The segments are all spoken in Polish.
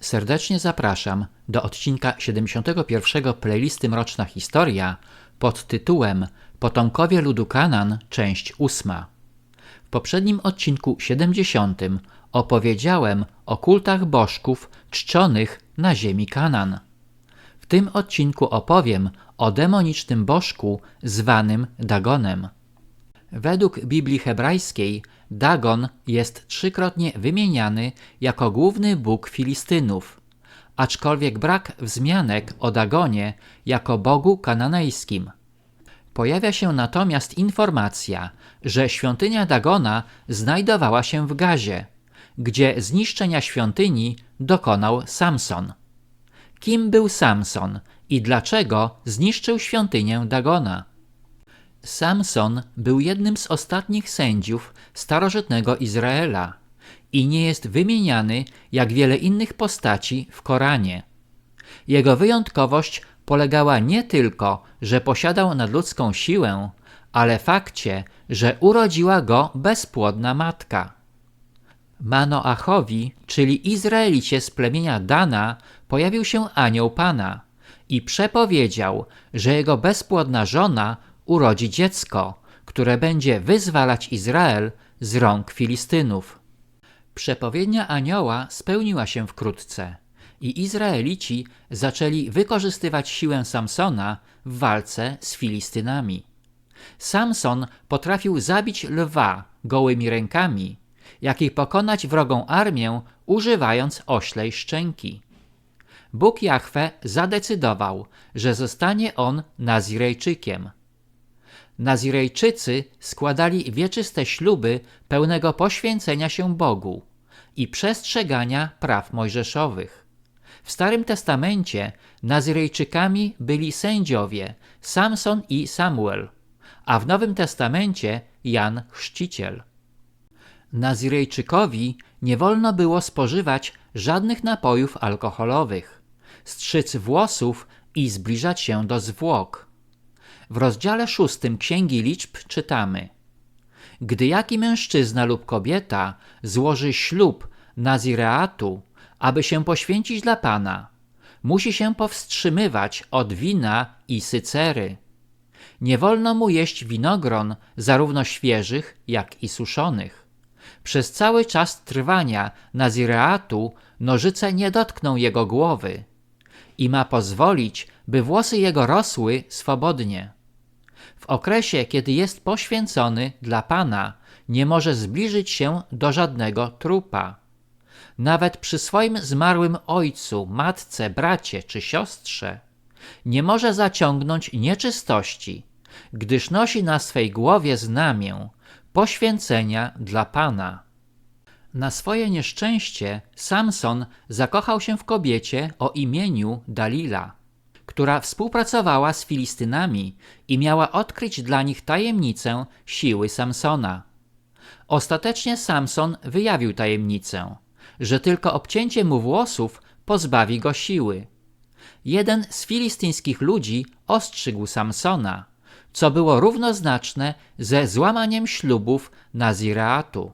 Serdecznie zapraszam do odcinka 71 playlisty Mroczna Historia pod tytułem Potomkowie ludu Kanaan, część 8. W poprzednim odcinku 70 opowiedziałem o kultach bożków czczonych na ziemi Kanaan. W tym odcinku opowiem o demonicznym bożku zwanym Dagonem. Według Biblii hebrajskiej Dagon jest trzykrotnie wymieniany jako główny bóg Filistynów, aczkolwiek brak wzmianek o Dagonie jako bogu kananejskim. Pojawia się natomiast informacja, że świątynia Dagona znajdowała się w Gazie, gdzie zniszczenia świątyni dokonał Samson. Kim był Samson i dlaczego zniszczył świątynię Dagona? Samson był jednym z ostatnich sędziów starożytnego Izraela i nie jest wymieniany jak wiele innych postaci w Koranie. Jego wyjątkowość polegała nie tylko, że posiadał nadludzką siłę, ale fakcie, że urodziła go bezpłodna matka. Manoachowi, czyli Izraelicie z plemienia Dana, pojawił się anioł Pana i przepowiedział, że jego bezpłodna żona urodzi dziecko, które będzie wyzwalać Izrael z rąk Filistynów. Przepowiednia anioła spełniła się wkrótce i Izraelici zaczęli wykorzystywać siłę Samsona w walce z Filistynami. Samson potrafił zabić lwa gołymi rękami, jak i pokonać wrogą armię używając oślej szczęki. Bóg Jahwe zadecydował, że zostanie on Nazirejczykiem. Nazirejczycy składali wieczyste śluby pełnego poświęcenia się Bogu i przestrzegania praw mojżeszowych. W Starym Testamencie Nazirejczykami byli sędziowie Samson i Samuel, a w Nowym Testamencie Jan Chrzciciel. Nazirejczykowi nie wolno było spożywać żadnych napojów alkoholowych, strzyc włosów i zbliżać się do zwłok. W rozdziale 6 Księgi Liczb czytamy: Gdy jaki mężczyzna lub kobieta złoży ślub nazireatu, aby się poświęcić dla Pana, musi się powstrzymywać od wina i sycery. Nie wolno mu jeść winogron, zarówno świeżych, jak i suszonych. Przez cały czas trwania nazireatu nożyce nie dotkną jego głowy i ma pozwolić, by włosy jego rosły swobodnie. W okresie, kiedy jest poświęcony dla Pana, nie może zbliżyć się do żadnego trupa. Nawet przy swoim zmarłym ojcu, matce, bracie czy siostrze nie może zaciągnąć nieczystości, gdyż nosi na swej głowie znamię poświęcenia dla Pana. Na swoje nieszczęście Samson zakochał się w kobiecie o imieniu Dalila, która współpracowała z Filistynami i miała odkryć dla nich tajemnicę siły Samsona. Ostatecznie Samson wyjawił tajemnicę, że tylko obcięcie mu włosów pozbawi go siły. Jeden z filistyńskich ludzi ostrzegł Samsona, co było równoznaczne ze złamaniem ślubów Nazireatu.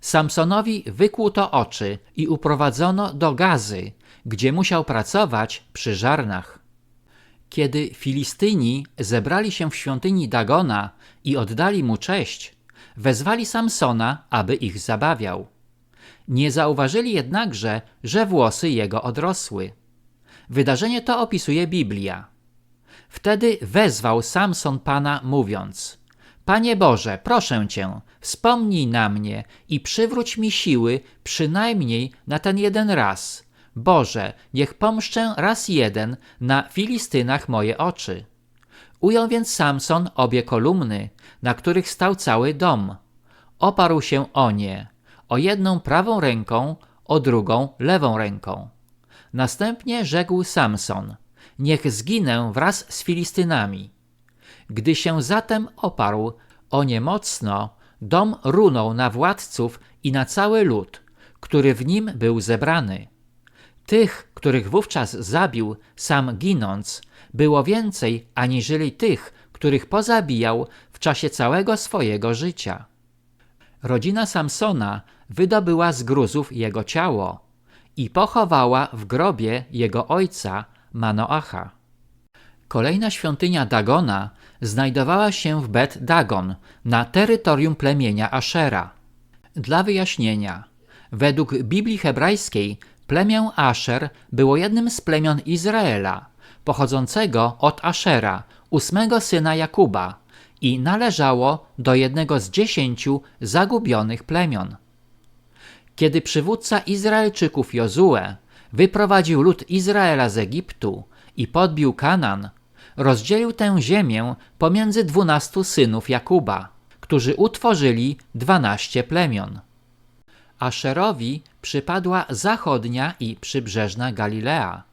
Samsonowi wykłuto oczy i uprowadzono do Gazy, gdzie musiał pracować przy żarnach. Kiedy Filistyni zebrali się w świątyni Dagona i oddali mu cześć, wezwali Samsona, aby ich zabawiał. Nie zauważyli jednakże, że włosy jego odrosły. Wydarzenie to opisuje Biblia. Wtedy wezwał Samson Pana, mówiąc: Panie Boże, proszę Cię, wspomnij na mnie i przywróć mi siły przynajmniej na ten jeden raz. Boże, niech pomszczę raz jeden na Filistynach moje oczy. Ujął więc Samson obie kolumny, na których stał cały dom. Oparł się o nie, o jedną prawą ręką, o drugą lewą ręką. Następnie rzekł Samson: Niech zginę wraz z Filistynami. Gdy się zatem oparł o nie mocno, dom runął na władców i na cały lud, który w nim był zebrany. Tych, których wówczas zabił, sam ginąc, było więcej aniżeli tych, których pozabijał w czasie całego swojego życia. Rodzina Samsona wydobyła z gruzów jego ciało i pochowała w grobie jego ojca Manoacha. Kolejna świątynia Dagona znajdowała się w Bet Dagon na terytorium plemienia Ashera. Dla wyjaśnienia, według Biblii hebrajskiej plemię Asher było jednym z plemion Izraela, pochodzącego od Ashera, 8 syna Jakuba, i należało do jednego z 10 zagubionych plemion. Kiedy przywódca Izraelczyków Jozue wyprowadził lud Izraela z Egiptu i podbił Kanaan, rozdzielił tę ziemię pomiędzy 12 synów Jakuba, którzy utworzyli 12 plemion. Aszerowi przypadła zachodnia i przybrzeżna Galilea,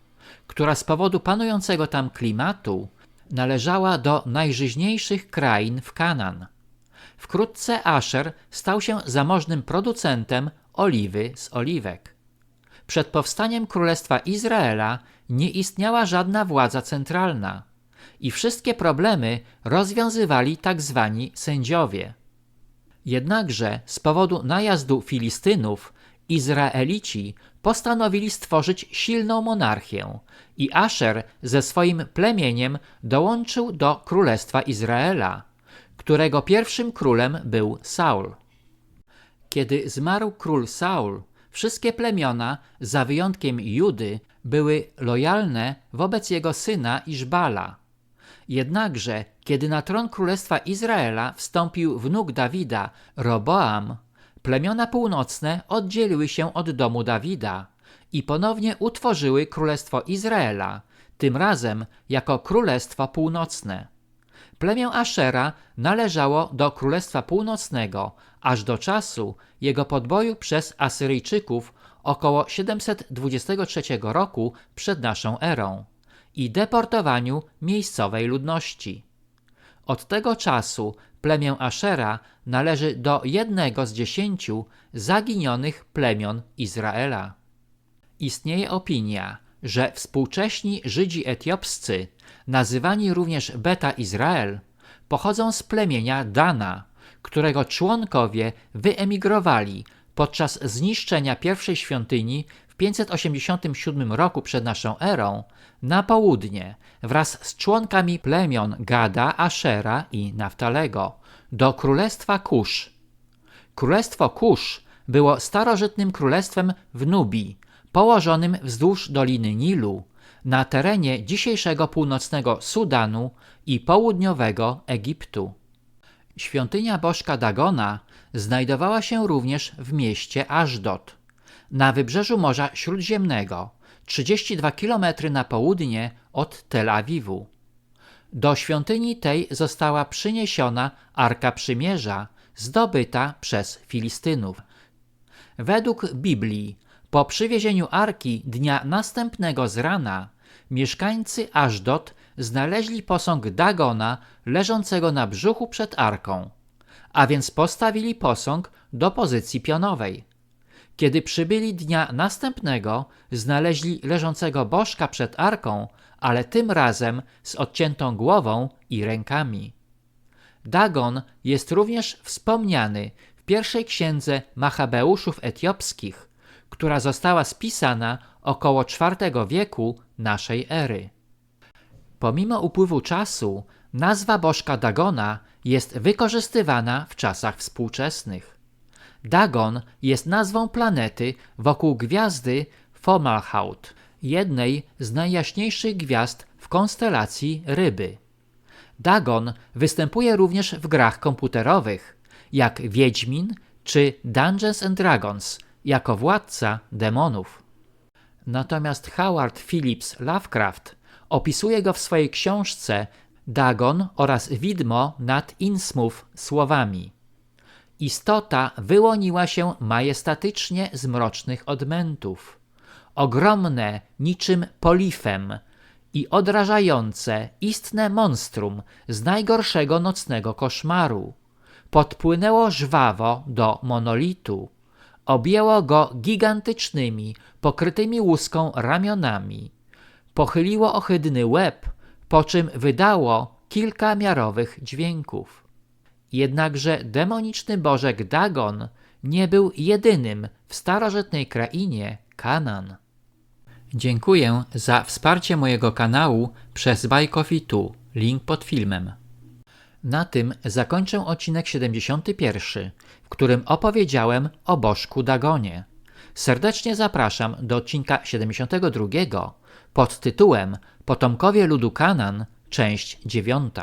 która z powodu panującego tam klimatu należała do najżyźniejszych krain w Kanaan. Wkrótce Aszer stał się zamożnym producentem oliwy z oliwek. Przed powstaniem Królestwa Izraela nie istniała żadna władza centralna i wszystkie problemy rozwiązywali tak zwani sędziowie. Jednakże z powodu najazdu Filistynów Izraelici postanowili stworzyć silną monarchię i Aszer ze swoim plemieniem dołączył do Królestwa Izraela, którego pierwszym królem był Saul. Kiedy zmarł król Saul, wszystkie plemiona, za wyjątkiem Judy, były lojalne wobec jego syna Iszbala. Jednakże, kiedy na tron Królestwa Izraela wstąpił wnuk Dawida, Roboam, plemiona północne oddzieliły się od domu Dawida i ponownie utworzyły Królestwo Izraela, tym razem jako Królestwo Północne. Plemię Ashera należało do Królestwa Północnego aż do czasu jego podboju przez Asyryjczyków około 723 roku przed naszą erą i deportowaniu miejscowej ludności. Od tego czasu plemię Ashera należy do jednego z 10 zaginionych plemion Izraela. Istnieje opinia, że współcześni Żydzi etiopscy, nazywani również Beta Izrael, pochodzą z plemienia Dana, którego członkowie wyemigrowali podczas zniszczenia pierwszej świątyni w 587 roku przed naszą erą na południe wraz z członkami plemion Gada, Ashera i Naftalego do królestwa Kusz. Królestwo Kusz było starożytnym królestwem w Nubii, położonym wzdłuż Doliny Nilu, na terenie dzisiejszego północnego Sudanu i południowego Egiptu. Świątynia bożka Dagona znajdowała się również w mieście Aszdod, na wybrzeżu Morza Śródziemnego, 32 km na południe od Tel Awiwu. Do świątyni tej została przyniesiona Arka Przymierza, zdobyta przez Filistynów. Według Biblii, po przywiezieniu Arki dnia następnego z rana, mieszkańcy Aszdod znaleźli posąg Dagona leżącego na brzuchu przed Arką, a więc postawili posąg do pozycji pionowej. Kiedy przybyli dnia następnego, znaleźli leżącego bożka przed Arką, ale tym razem z odciętą głową i rękami. Dagon jest również wspomniany w pierwszej księdze Machabeuszów Etiopskich, która została spisana około IV wieku naszej ery. Pomimo upływu czasu, nazwa bożka Dagona jest wykorzystywana w czasach współczesnych. Dagon jest nazwą planety wokół gwiazdy Fomalhaut, jednej z najjaśniejszych gwiazd w konstelacji Ryby. Dagon występuje również w grach komputerowych, jak Wiedźmin czy Dungeons and Dragons, jako władca demonów. Natomiast Howard Phillips Lovecraft opisuje go w swojej książce Dagon oraz Widmo nad Innsmouth słowami: istota wyłoniła się majestatycznie z mrocznych odmętów, ogromne niczym polifem i odrażające istne monstrum z najgorszego nocnego koszmaru. Podpłynęło żwawo do monolitu, objęło go gigantycznymi, pokrytymi łuską ramionami, pochyliło ohydny łeb, po czym wydało kilka miarowych dźwięków. Jednakże demoniczny bożek Dagon nie był jedynym w starożytnej krainie Kanaan. Dziękuję za wsparcie mojego kanału przez Buy Coffee Tu, link pod filmem. Na tym zakończę odcinek 71, w którym opowiedziałem o bożku Dagonie. Serdecznie zapraszam do odcinka 72 pod tytułem Potomkowie ludu Kanaan, część 9.